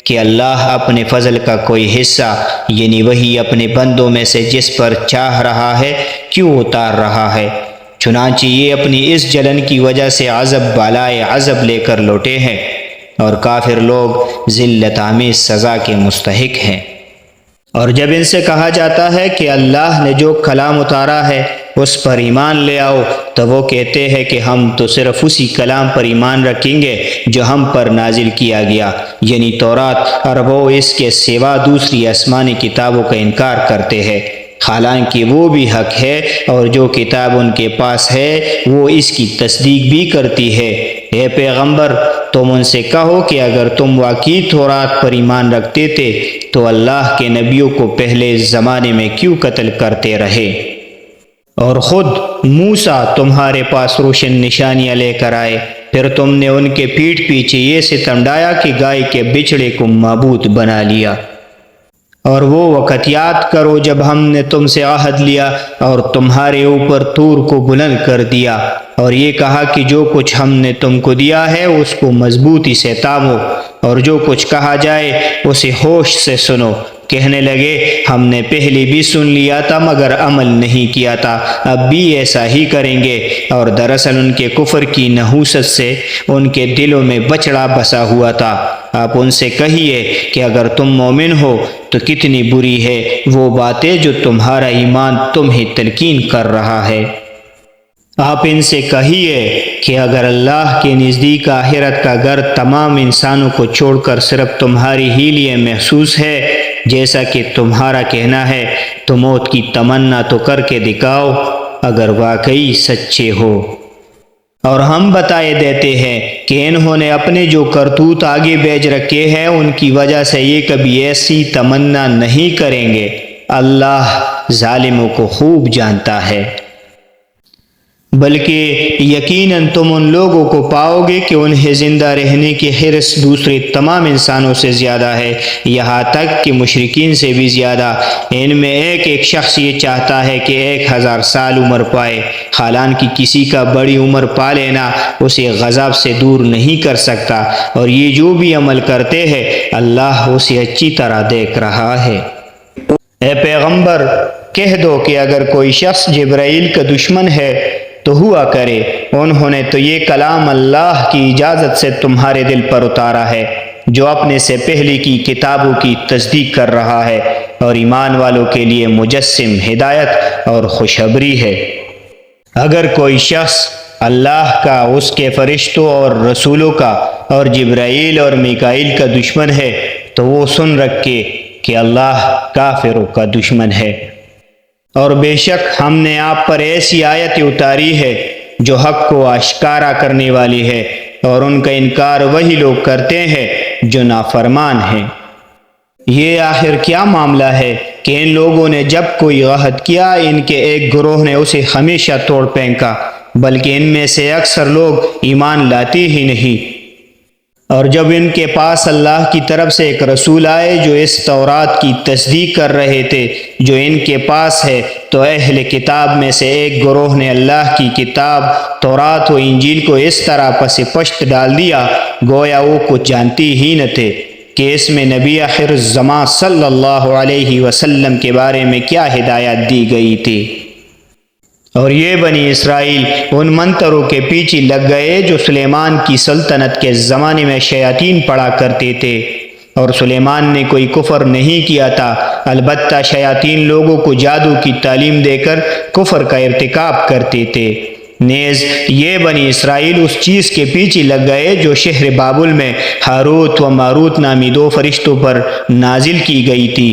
کہ اللہ اپنے فضل کا کوئی حصہ یعنی وہی اپنے بندوں میں سے جس پر چاہ رہا ہے کیوں اتار رہا ہے، چنانچہ یہ اپنی اس جلن کی وجہ سے عذب بالائے عذب لے کر لوٹے ہیں، اور کافر لوگ ذلت آمیز سزا کے مستحق ہیں۔ اور جب ان سے کہا جاتا ہے کہ اللہ نے جو کلام اتارا ہے اس پر ایمان لے آؤ، تو وہ کہتے ہیں کہ ہم تو صرف اسی کلام پر ایمان رکھیں گے جو ہم پر نازل کیا گیا یعنی تورات، اور وہ اس کے سوا دوسری آسمانی کتابوں کا انکار کرتے ہیں، حالانکہ وہ بھی حق ہے اور جو کتاب ان کے پاس ہے وہ اس کی تصدیق بھی کرتی ہے۔ اے پیغمبر تم ان سے کہو کہ اگر تم واقعی تورات پر ایمان رکھتے تھے تو اللہ کے نبیوں کو پہلے زمانے میں کیوں قتل کرتے رہے؟ اور خود موسیٰ تمہارے پاس روشن نشانیاں لے کر آئے، پھر تم نے ان کے پیٹھ پیچھے یہ ستم ڈھایا کہ گائے کے بچڑے کو معبود بنا لیا۔ اور وہ وقت یاد کرو جب ہم نے تم سے عہد لیا اور تمہارے اوپر طور کو بلند کر دیا اور یہ کہا کہ جو کچھ ہم نے تم کو دیا ہے اس کو مضبوطی سے تامو، اور جو کچھ کہا جائے اسے ہوش سے سنو۔ کہنے لگے ہم نے پہلے بھی سن لیا تھا مگر عمل نہیں کیا تھا، اب بھی ایسا ہی کریں گے، اور دراصل ان کے کفر کی نحوست سے ان کے دلوں میں بچڑا بسا ہوا تھا۔ آپ ان سے کہیے کہ اگر تم مومن ہو تو کتنی بری ہے وہ باتیں جو تمہارا ایمان تمہیں تلقین کر رہا ہے۔ آپ ان سے کہیے کہ اگر اللہ کے نزدیک آخرت کا گھر تمام انسانوں کو چھوڑ کر صرف تمہاری ہی لیے محسوس ہے جیسا کہ تمہارا کہنا ہے تو موت کی تمنا تو کر کے دکھاؤ اگر واقعی سچے ہو۔ اور ہم بتائے دیتے ہیں کہ انہوں نے اپنے جو کرتوت آگے بھیج رکھے ہیں ان کی وجہ سے یہ کبھی ایسی تمنا نہیں کریں گے، اللہ ظالموں کو خوب جانتا ہے۔ بلکہ یقیناً تم ان لوگوں کو پاؤ گے کہ انہیں زندہ رہنے کی حرص دوسرے تمام انسانوں سے زیادہ ہے، یہاں تک کہ مشرکین سے بھی زیادہ۔ ان میں ایک ایک شخص یہ چاہتا ہے کہ 1000 سال عمر پائے، حالانکہ کسی کا بڑی عمر پا لینا اسے غضب سے دور نہیں کر سکتا، اور یہ جو بھی عمل کرتے ہیں اللہ اسے اچھی طرح دیکھ رہا ہے۔ اے پیغمبر، کہہ دو کہ اگر کوئی شخص جبرائیل کا دشمن ہے تو ہوا کرے، انہوں نے تو یہ کلام اللہ کی اجازت سے تمہارے دل پر اتارا ہے، جو اپنے سے پہلے کی کتابوں کی تصدیق کر رہا ہے، اور ایمان والوں کے لیے مجسم ہدایت اور خوشخبری ہے۔ اگر کوئی شخص اللہ کا، اس کے فرشتوں اور رسولوں کا اور جبرائیل اور میکائیل کا دشمن ہے تو وہ سن رکھے کہ اللہ کافروں کا دشمن ہے۔ اور بے شک ہم نے آپ پر ایسی آیتیں اتاری ہے جو حق کو آشکارا کرنے والی ہے، اور ان کا انکار وہی لوگ کرتے ہیں جو نافرمان ہیں۔ یہ آخر کیا معاملہ ہے کہ ان لوگوں نے جب کوئی عہد کیا، ان کے ایک گروہ نے اسے ہمیشہ توڑ پھینکا، بلکہ ان میں سے اکثر لوگ ایمان لاتے ہی نہیں۔ اور جب ان کے پاس اللہ کی طرف سے ایک رسول آئے جو اس تورات کی تصدیق کر رہے تھے جو ان کے پاس ہے، تو اہل کتاب میں سے ایک گروہ نے اللہ کی کتاب تورات و انجیل کو اس طرح پس پشت ڈال دیا گویا وہ کچھ جانتی ہی نہ تھے کہ اس میں نبی آخر الزماں صلی اللہ علیہ وسلم کے بارے میں کیا ہدایت دی گئی تھی۔ اور یہ بنی اسرائیل ان منتروں کے پیچھے لگ گئے جو سلیمان کی سلطنت کے زمانے میں شیاطین پڑا کرتے تھے، اور سلیمان نے کوئی کفر نہیں کیا تھا، البتہ شیاطین لوگوں کو جادو کی تعلیم دے کر کفر کا ارتکاب کرتے تھے۔ نیز یہ بنی اسرائیل اس چیز کے پیچھے لگ گئے جو شہر بابل میں ہاروت و ماروت نامی 2 فرشتوں پر نازل کی گئی تھی۔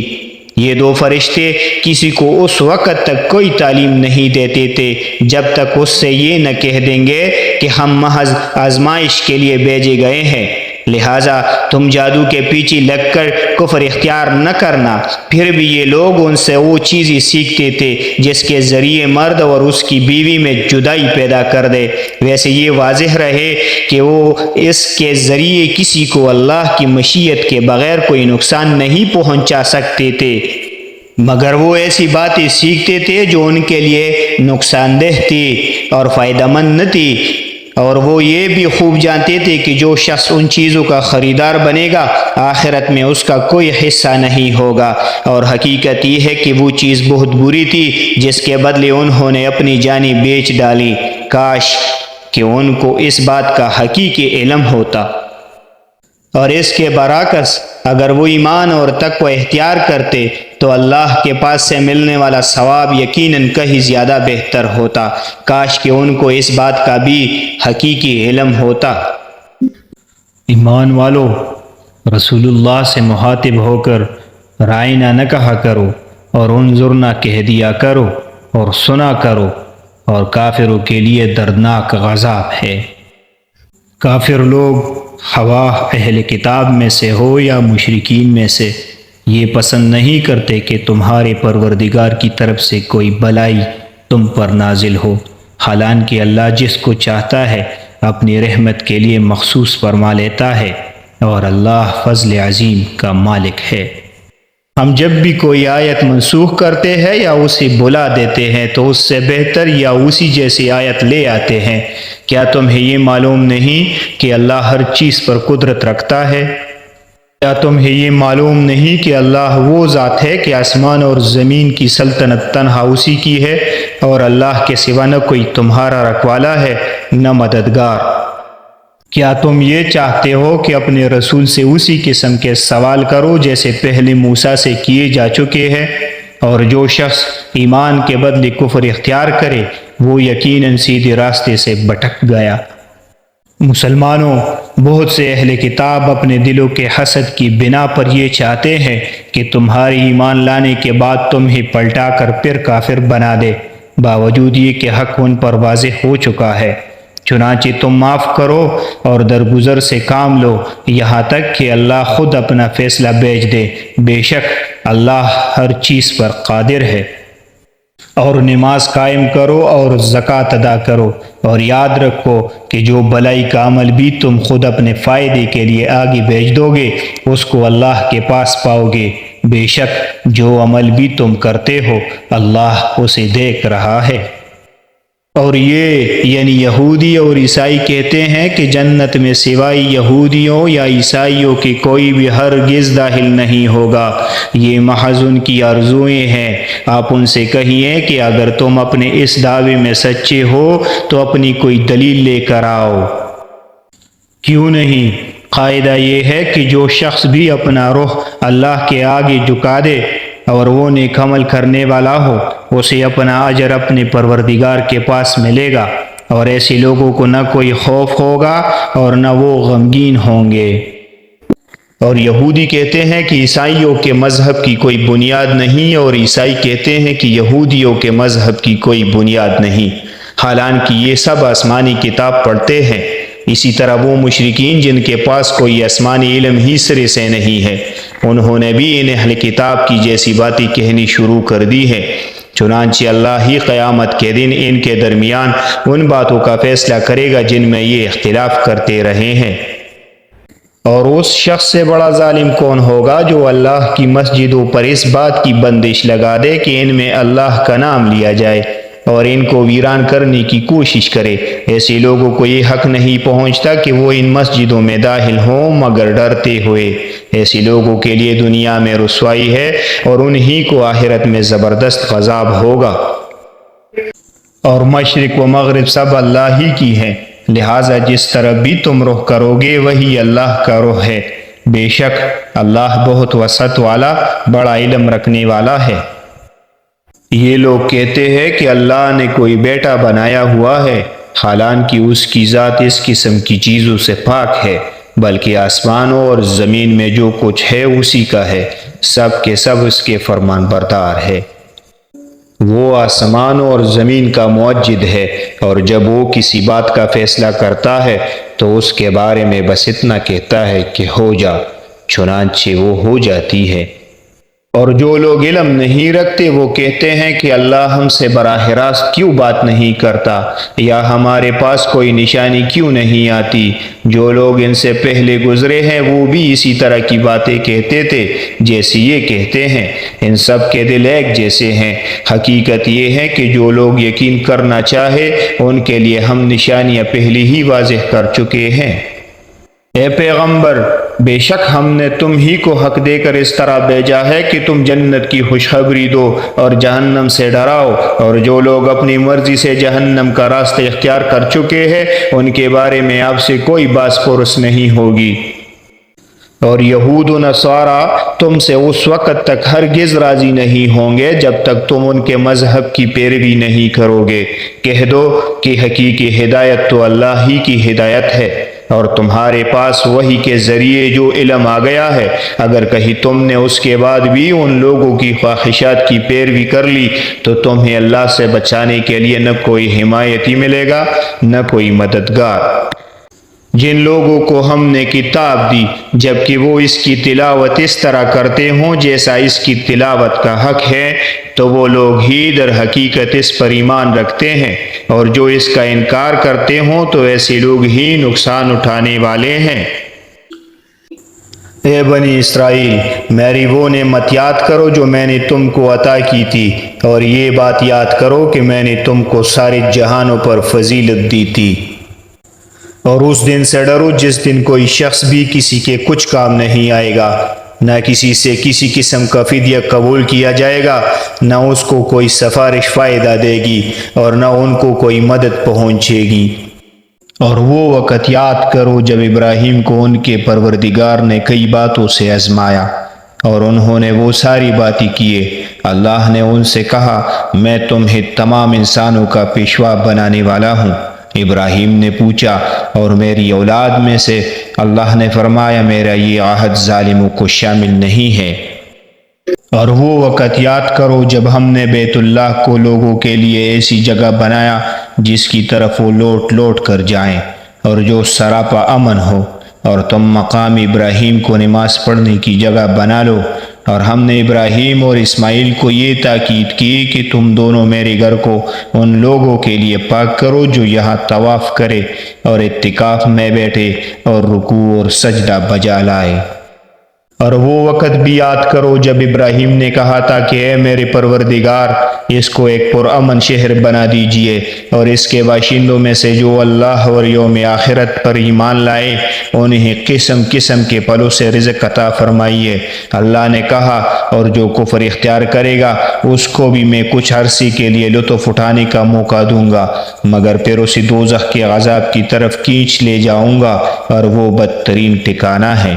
یہ 2 فرشتے کسی کو اس وقت تک کوئی تعلیم نہیں دیتے تھے جب تک اس سے یہ نہ کہہ دیں گے کہ ہم محض آزمائش کے لیے بھیجے گئے ہیں، لہٰذا تم جادو کے پیچھے لگ کر کفر اختیار نہ کرنا۔ پھر بھی یہ لوگ ان سے وہ چیزیں سیکھتے تھے جس کے ذریعے مرد اور اس کی بیوی میں جدائی پیدا کر دے، ویسے یہ واضح رہے کہ وہ اس کے ذریعے کسی کو اللہ کی مشیت کے بغیر کوئی نقصان نہیں پہنچا سکتے تھے، مگر وہ ایسی باتیں سیکھتے تھے جو ان کے لیے نقصان دہ تھی اور فائدہ مند نہ تھی، اور وہ یہ بھی خوب جانتے تھے کہ جو شخص ان چیزوں کا خریدار بنے گا آخرت میں اس کا کوئی حصہ نہیں ہوگا، اور حقیقت یہ ہے کہ وہ چیز بہت بری تھی جس کے بدلے انہوں نے اپنی جانیں بیچ ڈالی۔ کاش کہ ان کو اس بات کا حقیقی علم ہوتا۔ اور اس کے برعکس اگر وہ ایمان اور تقوی اختیار کرتے تو اللہ کے پاس سے ملنے والا ثواب یقیناً کہیں زیادہ بہتر ہوتا۔ کاش کہ ان کو اس بات کا بھی حقیقی علم ہوتا۔ ایمان والو، رسول اللہ سے مخاطب ہو کر رائنا نہ کہا کرو، اور انظرنا کہہ دیا کرو، اور سنا کرو، اور کافروں کے لیے دردناک عذاب ہے۔ کافر لوگ خواہ اہل کتاب میں سے ہو یا مشرکین میں سے یہ پسند نہیں کرتے کہ تمہارے پروردگار کی طرف سے کوئی بلائی تم پر نازل ہو، حالانکہ اللہ جس کو چاہتا ہے اپنی رحمت کے لیے مخصوص فرما لیتا ہے، اور اللہ فضل عظیم کا مالک ہے۔ ہم جب بھی کوئی آیت منسوخ کرتے ہیں یا اسے بلا دیتے ہیں تو اس سے بہتر یا اسی جیسی آیت لے آتے ہیں۔ کیا تمہیں یہ معلوم نہیں کہ اللہ ہر چیز پر قدرت رکھتا ہے؟ کیا تمہیں یہ معلوم نہیں کہ اللہ وہ ذات ہے کہ آسمان اور زمین کی سلطنت تنہا اسی کی ہے، اور اللہ کے سوا نہ کوئی تمہارا رکھوالا ہے نہ مددگار؟ کیا تم یہ چاہتے ہو کہ اپنے رسول سے اسی قسم کے سوال کرو جیسے پہلے موسیٰ سے کیے جا چکے ہیں؟ اور جو شخص ایمان کے بدلے کفر اختیار کرے وہ یقیناً سیدھے راستے سے بھٹک گیا۔ مسلمانوں، بہت سے اہل کتاب اپنے دلوں کے حسد کی بنا پر یہ چاہتے ہیں کہ تمہاری ایمان لانے کے بعد تمہیں پلٹا کر پھر کافر بنا دے، باوجود یہ کہ حق ان پر واضح ہو چکا ہے۔ چنانچہ تم معاف کرو اور درگزر سے کام لو یہاں تک کہ اللہ خود اپنا فیصلہ بھیج دے، بے شک اللہ ہر چیز پر قادر ہے۔ اور نماز قائم کرو اور زکوٰۃ ادا کرو، اور یاد رکھو کہ جو بلائی کا عمل بھی تم خود اپنے فائدے کے لیے آگے بھیج دو گے اس کو اللہ کے پاس پاؤ گے۔ بے شک جو عمل بھی تم کرتے ہو اللہ اسے دیکھ رہا ہے۔ اور یہ یعنی یہودی اور عیسائی کہتے ہیں کہ جنت میں سوائے یہودیوں یا عیسائیوں کے کوئی بھی ہرگز داخل نہیں ہوگا، یہ محض ان کی آرزوئیں ہیں۔ آپ ان سے کہیے کہ اگر تم اپنے اس دعوے میں سچے ہو تو اپنی کوئی دلیل لے کر آؤ۔ کیوں نہیں؟ قاعدہ یہ ہے کہ جو شخص بھی اپنا رخ اللہ کے آگے جھکا دے اور وہ نیک عمل کرنے والا ہو اسے اپنا اجر اپنے پروردگار کے پاس ملے گا، اور ایسے لوگوں کو نہ کوئی خوف ہوگا اور نہ وہ غمگین ہوں گے۔ اور یہودی کہتے ہیں کہ عیسائیوں کے مذہب کی کوئی بنیاد نہیں، اور عیسائی کہتے ہیں کہ یہودیوں کے مذہب کی کوئی بنیاد نہیں، حالانکہ یہ سب آسمانی کتاب پڑھتے ہیں۔ اسی طرح وہ مشرکین جن کے پاس کوئی آسمانی علم ہی سرے سے نہیں ہے، انہوں نے بھی ان اہل کتاب کی جیسی باتیں کہنی شروع کر دی ہے۔ چنانچہ اللہ ہی قیامت کے دن ان کے درمیان ان باتوں کا فیصلہ کرے گا جن میں یہ اختلاف کرتے رہے ہیں۔ اور اس شخص سے بڑا ظالم کون ہوگا جو اللہ کی مسجدوں پر اس بات کی بندش لگا دے کہ ان میں اللہ کا نام لیا جائے اور ان کو ویران کرنے کی کوشش کرے۔ ایسے لوگوں کو یہ حق نہیں پہنچتا کہ وہ ان مسجدوں میں داخل ہوں مگر ڈرتے ہوئے۔ ایسے لوگوں کے لیے دنیا میں رسوائی ہے اور انہی کو آخرت میں زبردست عذاب ہوگا۔ اور مشرق و مغرب سب اللہ ہی کی ہے، لہٰذا جس طرف بھی تم رخ کرو گے وہی اللہ کا رخ ہے۔ بے شک اللہ بہت وسعت والا بڑا علم رکھنے والا ہے۔ یہ لوگ کہتے ہیں کہ اللہ نے کوئی بیٹا بنایا ہوا ہے، حالانکہ اس کی ذات اس قسم کی چیزوں سے پاک ہے، بلکہ آسمانوں اور زمین میں جو کچھ ہے اسی کا ہے، سب کے سب اس کے فرمان بردار ہے۔ وہ آسمانوں اور زمین کا موجد ہے، اور جب وہ کسی بات کا فیصلہ کرتا ہے تو اس کے بارے میں بس اتنا کہتا ہے کہ ہو جا، چنانچہ وہ ہو جاتی ہے۔ اور جو لوگ علم نہیں رکھتے وہ کہتے ہیں کہ اللہ ہم سے براہ راست کیوں بات نہیں کرتا، یا ہمارے پاس کوئی نشانی کیوں نہیں آتی۔ جو لوگ ان سے پہلے گزرے ہیں وہ بھی اسی طرح کی باتیں کہتے تھے جیسے یہ کہتے ہیں، ان سب کے دل ایک جیسے ہیں۔ حقیقت یہ ہے کہ جو لوگ یقین کرنا چاہے ان کے لیے ہم نشانیاں پہلے ہی واضح کر چکے ہیں۔ اے پیغمبر، بے شک ہم نے تم ہی کو حق دے کر اس طرح بھیجا ہے کہ تم جنت کی خوشخبری دو اور جہنم سے ڈراؤ، اور جو لوگ اپنی مرضی سے جہنم کا راستہ اختیار کر چکے ہیں ان کے بارے میں آپ سے کوئی باس پرس نہیں ہوگی۔ اور یہود و نصارہ تم سے اس وقت تک ہرگز راضی نہیں ہوں گے جب تک تم ان کے مذہب کی پیروی نہیں کرو گے۔ کہہ دو کہ حقیقی ہدایت تو اللہ ہی کی ہدایت ہے، اور تمہارے پاس وحی کے ذریعے جو علم آ گیا ہے، اگر کہیں تم نے اس کے بعد بھی ان لوگوں کی خواہشات کی پیروی کر لی تو تمہیں اللہ سے بچانے کے لیے نہ کوئی حمایتی ملے گا نہ کوئی مددگار۔ جن لوگوں کو ہم نے کتاب دی جبکہ وہ اس کی تلاوت اس طرح کرتے ہوں جیسا اس کی تلاوت کا حق ہے تو وہ لوگ ہی در حقیقت اس پر ایمان رکھتے ہیں، اور جو اس کا انکار کرتے ہوں تو ایسے لوگ ہی نقصان اٹھانے والے ہیں۔ اے بنی اسرائیل، میری وہ نعمت یاد کرو جو میں نے تم کو عطا کی تھی، اور یہ بات یاد کرو کہ میں نے تم کو سارے جہانوں پر فضیلت دی تھی۔ اور اس دن سے ڈرو جس دن کوئی شخص بھی کسی کے کچھ کام نہیں آئے گا، نہ کسی سے کسی قسم کا فدیہ قبول کیا جائے گا، نہ اس کو کوئی سفارش فائدہ دے گی اور نہ ان کو کوئی مدد پہنچے گی۔ اور وہ وقت یاد کرو جب ابراہیم کو ان کے پروردگار نے کئی باتوں سے آزمایا اور انہوں نے وہ ساری باتیں کیے۔ اللہ نے ان سے کہا، میں تمہیں تمام انسانوں کا پیشوا بنانے والا ہوں۔ ابراہیم نے پوچھا، اور میری اولاد میں سے؟ اللہ نے فرمایا، میرا یہ عہد ظالموں کو شامل نہیں ہے۔ اور وہ وقت یاد کرو جب ہم نے بیت اللہ کو لوگوں کے لیے ایسی جگہ بنایا جس کی طرف وہ لوٹ لوٹ کر جائیں اور جو سراپا امن ہو، اور تم مقام ابراہیم کو نماز پڑھنے کی جگہ بنا لو، اور ہم نے ابراہیم اور اسماعیل کو یہ تاکید کی کہ تم دونوں میرے گھر کو ان لوگوں کے لیے پاک کرو جو یہاں طواف کرے اور اعتکاف میں بیٹھے اور رکوع اور سجدہ بجا لائے۔ اور وہ وقت بھی یاد کرو جب ابراہیم نے کہا تھا کہ اے میرے پروردگار، اس کو ایک پرامن شہر بنا دیجئے اور اس کے باشندوں میں سے جو اللہ اور یوم آخرت پر ایمان لائے انہیں قسم قسم کے پھلوں سے رزق عطا فرمائیے۔ اللہ نے کہا اور جو کفر اختیار کرے گا اس کو بھی میں کچھ عرصے کے لیے لطف اٹھانے کا موقع دوں گا، مگر پھر اسے دوزخ کے عذاب کی طرف کھینچ لے جاؤں گا اور وہ بدترین ٹھکانہ ہے۔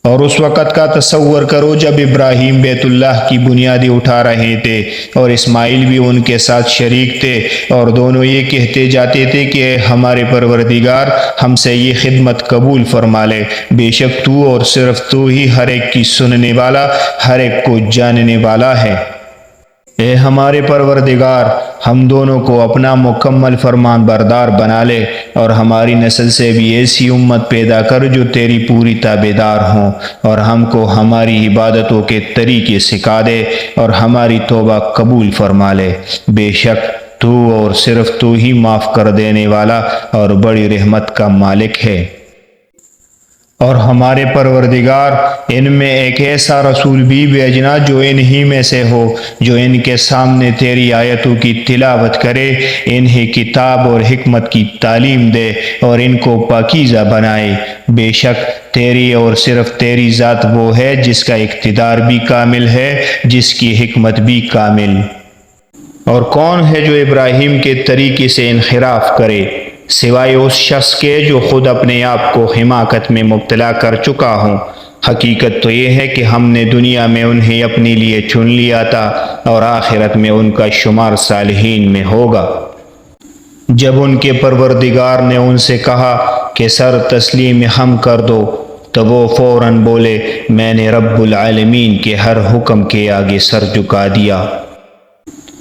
اور اس وقت کا تصور کرو جب ابراہیم بیت اللہ کی بنیادیں اٹھا رہے تھے اور اسماعیل بھی ان کے ساتھ شریک تھے، اور دونوں یہ کہتے جاتے تھے کہ اے ہمارے پروردگار، ہم سے یہ خدمت قبول فرما لے، بے شک تو اور صرف تو ہی ہر ایک کی سننے والا، ہر ایک کو جاننے والا ہے۔ اے ہمارے پروردگار، ہم دونوں کو اپنا مکمل فرمان بردار بنا لے اور ہماری نسل سے بھی ایسی امت پیدا کر جو تیری پوری تابعدار ہوں، اور ہم کو ہماری عبادتوں کے طریقے سکھا دے اور ہماری توبہ قبول فرما لے، بے شک تو اور صرف تو ہی معاف کر دینے والا اور بڑی رحمت کا مالک ہے۔ اور ہمارے پروردگار، ان میں ایک ایسا رسول بھی بھیجنا جو انہی میں سے ہو، جو ان کے سامنے تیری آیتوں کی تلاوت کرے، انہیں کتاب اور حکمت کی تعلیم دے اور ان کو پاکیزہ بنائے، بے شک تیری اور صرف تیری ذات وہ ہے جس کا اقتدار بھی کامل ہے، جس کی حکمت بھی کامل۔ اور کون ہے جو ابراہیم کے طریقے سے انحراف کرے سوائے اس شخص کے جو خود اپنے آپ کو حماقت میں مبتلا کر چکا ہوں؟ حقیقت تو یہ ہے کہ ہم نے دنیا میں انہیں اپنے لیے چن لیا تھا اور آخرت میں ان کا شمار صالحین میں ہوگا۔ جب ان کے پروردگار نے ان سے کہا کہ سر تسلیم ہم کر دو تو وہ فوراً بولے، میں نے رب العالمین کے ہر حکم کے آگے سر جھکا دیا۔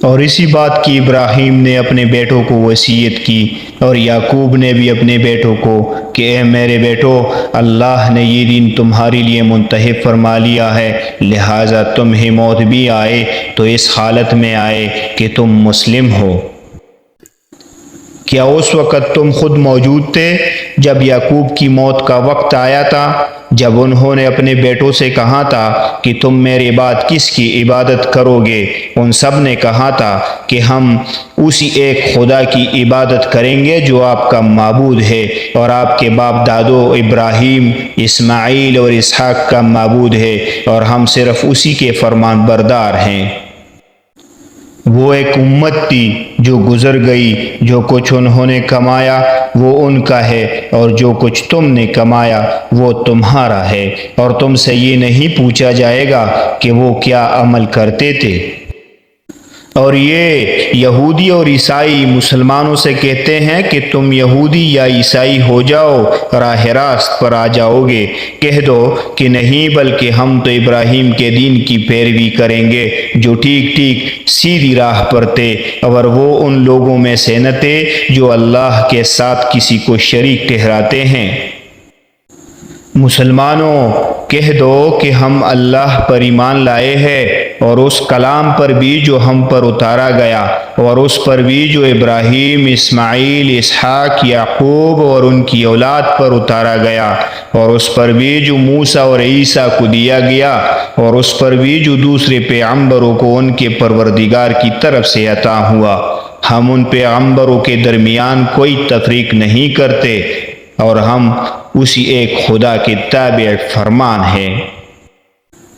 اور اسی بات کی ابراہیم نے اپنے بیٹوں کو وصیت کی، اور یعقوب نے بھی اپنے بیٹوں کو کہ اے میرے بیٹو، اللہ نے یہ دین تمہارے لیے منتخب فرما لیا ہے، لہٰذا تمہیں موت بھی آئے تو اس حالت میں آئے کہ تم مسلم ہو۔ کیا اس وقت تم خود موجود تھے جب یعقوب کی موت کا وقت آیا تھا، جب انہوں نے اپنے بیٹوں سے کہا تھا کہ تم میرے بعد کس کی عبادت کرو گے؟ ان سب نے کہا تھا کہ ہم اسی ایک خدا کی عبادت کریں گے جو آپ کا معبود ہے اور آپ کے باپ دادو ابراہیم، اسماعیل اور اسحاق کا معبود ہے، اور ہم صرف اسی کے فرمان بردار ہیں۔ وہ ایک امت تھی جو گزر گئی، جو کچھ انہوں نے کمایا وہ ان کا ہے، اور جو کچھ تم نے کمایا وہ تمہارا ہے، اور تم سے یہ نہیں پوچھا جائے گا کہ وہ کیا عمل کرتے تھے۔ اور یہ یہودی اور عیسائی مسلمانوں سے کہتے ہیں کہ تم یہودی یا عیسائی ہو جاؤ، راہ راست پر آ جاؤ گے۔ کہہ دو کہ نہیں، بلکہ ہم تو ابراہیم کے دین کی پیروی کریں گے جو ٹھیک ٹھیک سیدھی راہ پر تھے، اور وہ ان لوگوں میں سے نہ تھے جو اللہ کے ساتھ کسی کو شریک ٹھہراتے ہیں۔ مسلمانوں، کہہ دو کہ ہم اللہ پر ایمان لائے ہیں، اور اس کلام پر بھی جو ہم پر اتارا گیا، اور اس پر بھی جو ابراہیم، اسماعیل، اسحاق، یعقوب اور ان کی اولاد پر اتارا گیا، اور اس پر بھی جو موسیٰ اور عیسیٰ کو دیا گیا، اور اس پر بھی جو دوسرے پیغمبروں کو ان کے پروردگار کی طرف سے عطا ہوا۔ ہم ان پیغمبروں کے درمیان کوئی تفریق نہیں کرتے، اور ہم اسی ایک خدا کے تابع فرمان ہیں۔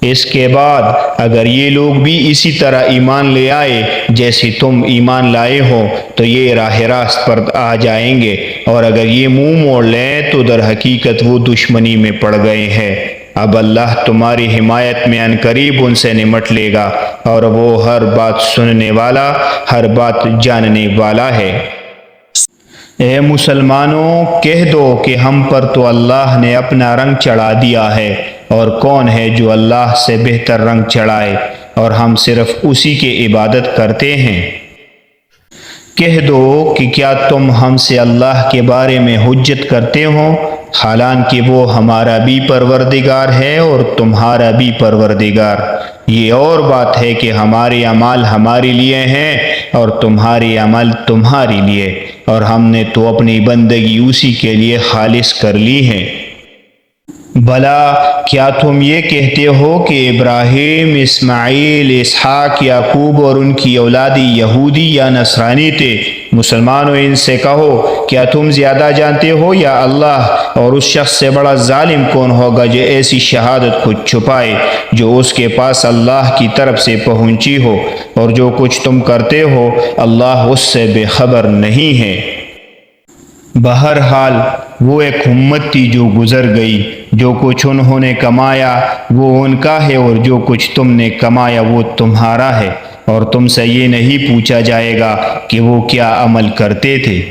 اس کے بعد اگر یہ لوگ بھی اسی طرح ایمان لے آئے جیسے تم ایمان لائے ہو تو یہ راہ راست پر آ جائیں گے، اور اگر یہ منہ موڑ لیں تو در حقیقت وہ دشمنی میں پڑ گئے ہیں۔ اب اللہ تمہاری حمایت میں عنقریب ان سے نمٹ لے گا، اور وہ ہر بات سننے والا، ہر بات جاننے والا ہے۔ اے مسلمانوں، کہہ دو کہ ہم پر تو اللہ نے اپنا رنگ چڑھا دیا ہے، اور کون ہے جو اللہ سے بہتر رنگ چڑھائے، اور ہم صرف اسی کی عبادت کرتے ہیں۔ کہہ دو کہ کیا تم ہم سے اللہ کے بارے میں حجت کرتے ہو؟ حالانکہ وہ ہمارا بھی پروردگار ہے اور تمہارا بھی پروردگار۔ یہ اور بات ہے کہ ہمارے اعمال ہمارے لیے ہیں اور تمہارے عمل تمہارے لیے، اور ہم نے تو اپنی بندگی اسی کے لیے خالص کر لی ہے۔ بھلا کیا تم یہ کہتے ہو کہ ابراہیم، اسماعیل، اسحاق، یعقوب اور ان کی اولادی یہودی یا نصرانی تھے؟ مسلمانوں ان سے کہو، کیا تم زیادہ جانتے ہو یا اللہ؟ اور اس شخص سے بڑا ظالم کون ہوگا جو ایسی شہادت کو چھپائے جو اس کے پاس اللہ کی طرف سے پہنچی ہو، اور جو کچھ تم کرتے ہو اللہ اس سے بے خبر نہیں ہے۔ بہرحال وہ ایک امت تھی جو گزر گئی، جو کچھ انہوں نے کمایا وہ ان کا ہے، اور جو کچھ تم نے کمایا وہ تمہارا ہے، اور تم سے یہ نہیں پوچھا جائے گا کہ وہ کیا عمل کرتے تھے۔